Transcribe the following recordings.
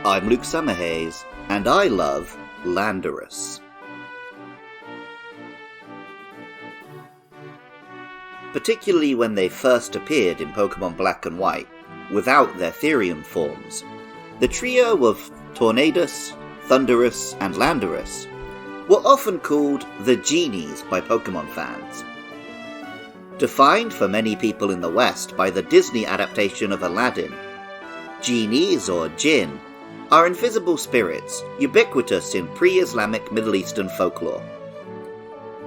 I'm Luke Summerhays, and I love Landorus. Particularly when they first appeared in Pokemon Black and White, without their Therian forms, the trio of Tornadus, Thundurus, and Landorus were often called the Genies by Pokemon fans. Defined for many people in the West by the Disney adaptation of Aladdin, Genies, or Jinn, are invisible spirits ubiquitous in pre-Islamic Middle Eastern folklore.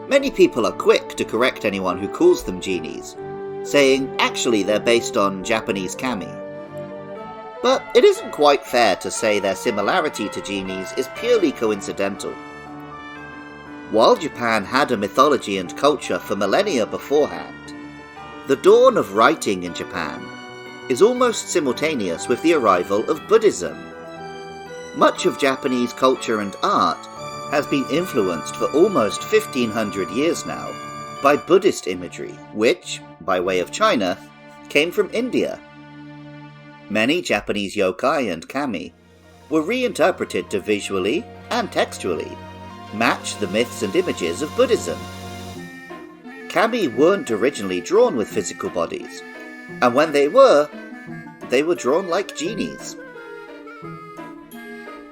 Many people are quick to correct anyone who calls them genies, saying actually they're based on Japanese kami. But it isn't quite fair to say their similarity to genies is purely coincidental. While Japan had a mythology and culture for millennia beforehand, the dawn of writing in Japan is almost simultaneous with the arrival of Buddhism. Much of Japanese culture and art has been influenced for almost 1500 years now by Buddhist imagery, which, by way of China, came from India. Many Japanese yokai and kami were reinterpreted to visually and textually match the myths and images of Buddhism. Kami weren't originally drawn with physical bodies, and when they were drawn like genies.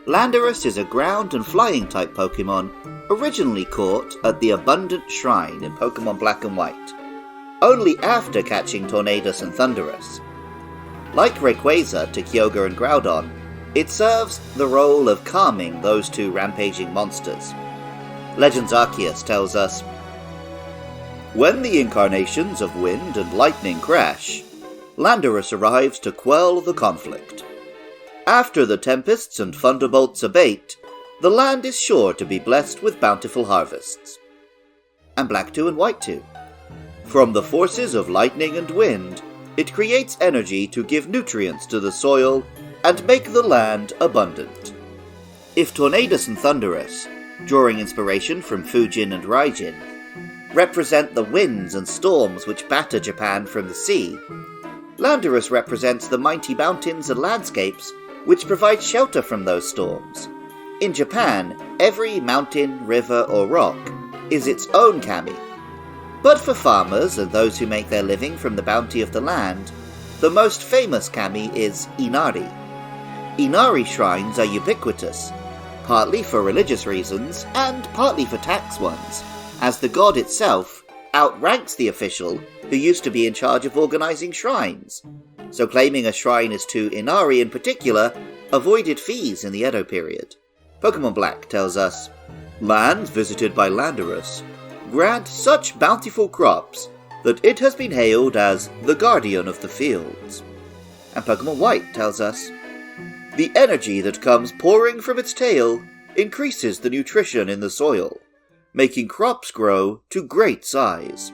Landorus is a ground and flying type Pokemon originally caught at the Abundant Shrine in Pokemon Black and White, only after catching Tornadus and Thundurus. Like Rayquaza to Kyogre and Groudon, it serves the role of calming those two rampaging monsters. Legends Arceus tells us, when the incarnations of Wind and Lightning crash, Landorus arrives to quell the conflict. After the tempests and thunderbolts abate, the land is sure to be blessed with bountiful harvests. And Black 2 and White 2. From the forces of lightning and wind, it creates energy to give nutrients to the soil and make the land abundant. If Tornadus and Thundurus, drawing inspiration from Fujin and Raijin, represent the winds and storms which batter Japan from the sea, Landorus represents the mighty mountains and landscapes which provide shelter from those storms. In Japan, every mountain, river, or rock is its own kami. But for farmers and those who make their living from the bounty of the land, the most famous kami is Inari. Inari shrines are ubiquitous, partly for religious reasons and partly for tax ones, as the god itself outranks the official who used to be in charge of organizing shrines. So claiming a shrine is to Inari in particular avoided fees in the Edo period. Pokemon Black tells us, lands visited by Landorus grant such bountiful crops that it has been hailed as the guardian of the fields. And Pokemon White tells us, the energy that comes pouring from its tail increases the nutrition in the soil, making crops grow to great size.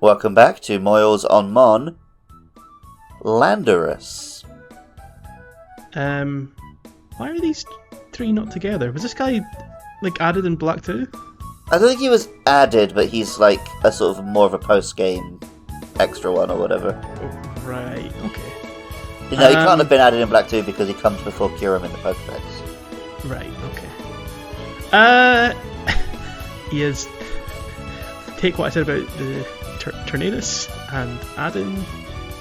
Welcome back to Moyles on Mon. Landorus. Why are these three not together? Was this guy, added in Black 2? I don't think he was added, but he's like a sort of more of a post-game extra one or whatever. Oh, right, okay. You know, he can't have been added in Black 2 because he comes before Kyurem in the Pokedex. Right, okay. He is... Take what I said about the Tornadus and adding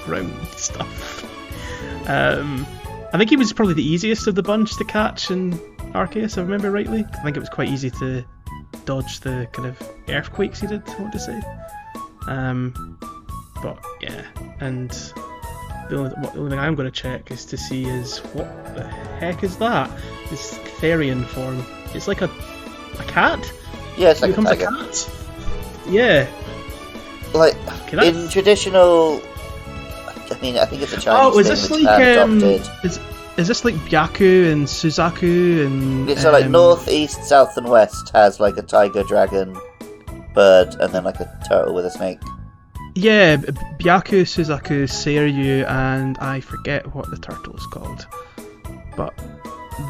ground stuff. I think he was probably the easiest of the bunch to catch in Arceus, if I remember rightly. I think it was quite easy to dodge the kind of earthquakes he did, I want to say. But yeah, and the only thing I'm going to check is to see is what the heck is that? This Therian form. It's like a cat? Yeah, it's like a tiger. A cat? Yeah. Like, in traditional... I mean, I think it's a Chinese thing this which adopted. Is this like Byaku and Suzaku and... So like north, east, south and west has like a tiger, dragon, bird, and then like a turtle with a snake. Yeah, Byaku, Suzaku, Seiryu, and I forget what the turtle is called. But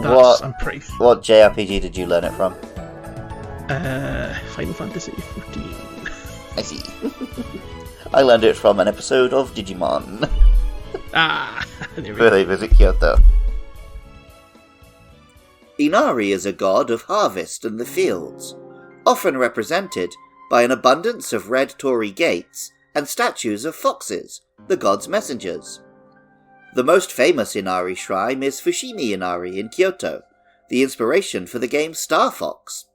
I'm pretty... What JRPG did you learn it from? Final Fantasy 14. I see. I learned it from an episode of Digimon. There we Where go. they visit Kyoto. Inari is a god of harvest and the fields, often represented by an abundance of red torii gates and statues of foxes, the god's messengers. The most famous Inari shrine is Fushimi Inari in Kyoto, the inspiration for the game Star Fox.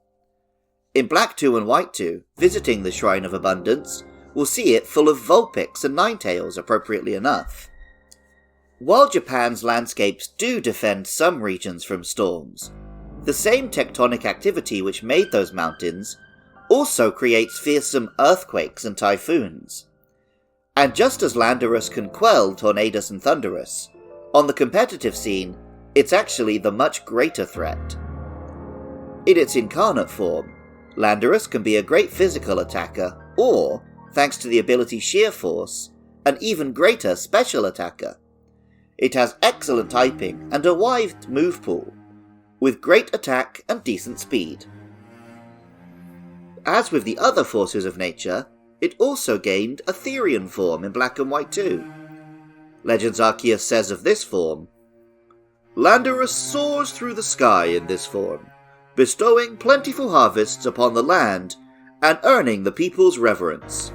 In Black 2 and White 2, visiting the Shrine of Abundance will see it full of Vulpix and Ninetales, appropriately enough. While Japan's landscapes do defend some regions from storms, the same tectonic activity which made those mountains also creates fearsome earthquakes and typhoons. And just as Landorus can quell Tornadus and Thunderous, on the competitive scene, it's actually the much greater threat. In its incarnate form, Landorus can be a great physical attacker, or, thanks to the ability Sheer Force, an even greater special attacker. It has excellent typing and a wide move pool, with great attack and decent speed. As with the other forces of nature, it also gained a Therian form in Black and White 2. Legends Arceus says of this form, Landorus soars through the sky in this form, bestowing plentiful harvests upon the land and earning the people's reverence.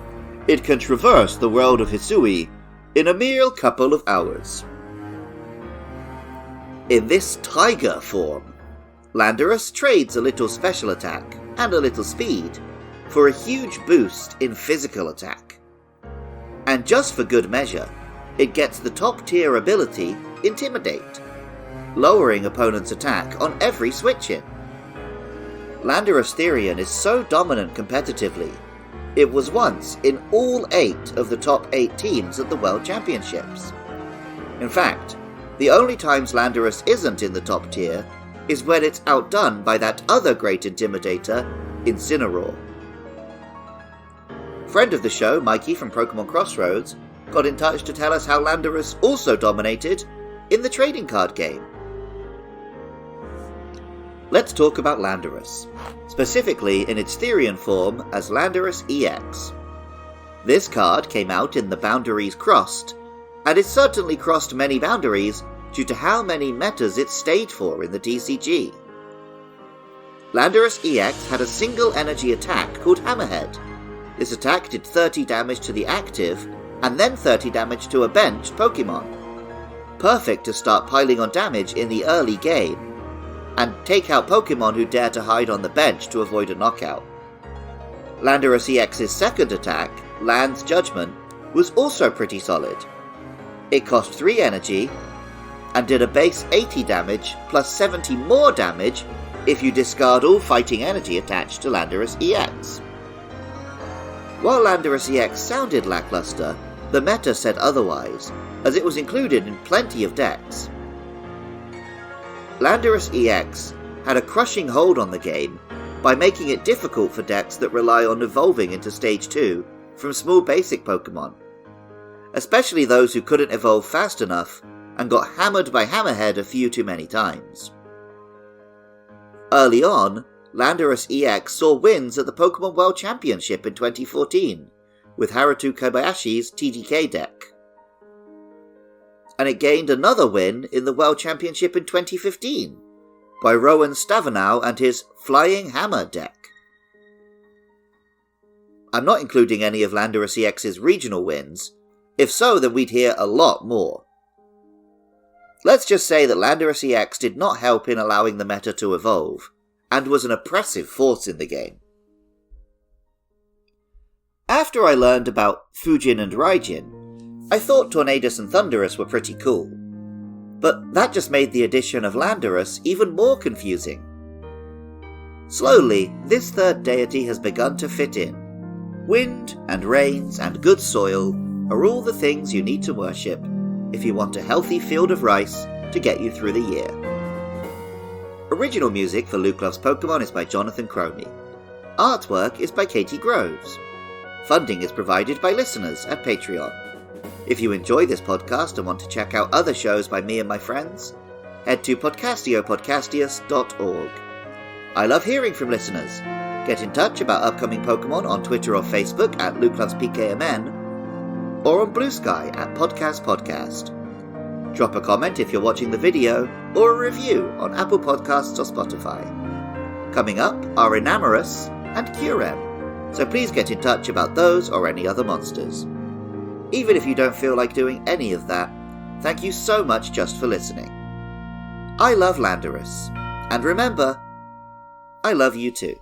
It can traverse the world of Hisui in a mere couple of hours. In this tiger form, Landorus trades a little special attack and a little speed for a huge boost in physical attack. And just for good measure, it gets the top tier ability Intimidate, lowering opponents' attack on every switch-in. Landorus Therian is so dominant competitively, it was once in all 8 of the top 8 teams at the World Championships. In fact, the only times Landorus isn't in the top tier is when it's outdone by that other great intimidator, Incineroar. Friend of the show, Mikey from Pokemon Crossroads, got in touch to tell us how Landorus also dominated in the trading card game. Let's talk about Landorus, specifically in its Therian form as Landorus EX. This card came out in the Boundaries Crossed, and it certainly crossed many boundaries due to how many metas it stayed for in the TCG. Landorus EX had a single energy attack called Hammerhead. This attack did 30 damage to the active, and then 30 damage to a benched Pokemon. Perfect to start piling on damage in the early game, and take out Pokemon who dare to hide on the bench to avoid a knockout. Landorus EX's second attack, Land's Judgment, was also pretty solid. It cost 3 energy, and did a base 80 damage plus 70 more damage if you discard all fighting energy attached to Landorus EX. While Landorus EX sounded lackluster, the meta said otherwise, as it was included in plenty of decks. Landorus EX had a crushing hold on the game by making it difficult for decks that rely on evolving into Stage 2 from small basic Pokemon, especially those who couldn't evolve fast enough and got hammered by Hammerhead a few too many times. Early on, Landorus EX saw wins at the Pokemon World Championship in 2014, with Haruto Kobayashi's TDK deck. And it gained another win in the World Championship in 2015, by Rowan Stavenau and his Flying Hammer deck. I'm not including any of Landorus EX's regional wins. If so, then we'd hear a lot more. Let's just say that Landorus EX did not help in allowing the meta to evolve, and was an oppressive force in the game. After I learned about Fujin and Raijin, I thought Tornadus and Thunderous were pretty cool, but that just made the addition of Landorus even more confusing. Slowly, this third deity has begun to fit in. Wind and rains and good soil are all the things you need to worship if you want a healthy field of rice to get you through the year. Original music for Luke Loves Pokemon is by Jonathan Cromie. Artwork is by Katie Groves. Funding is provided by listeners at Patreon. If you enjoy this podcast and want to check out other shows by me and my friends, head to podcastiopodcastius.org. I love hearing from listeners. Get in touch about upcoming Pokemon on Twitter or Facebook at LukeLancePKMN, or on Blue Sky at Podcast Podcast. Drop a comment if you're watching the video, or a review on Apple Podcasts or Spotify. Coming up are Enamorus and Curem, so please get in touch about those or any other monsters. Even if you don't feel like doing any of that, thank you so much just for listening. I love Landorus, and remember, I love you too.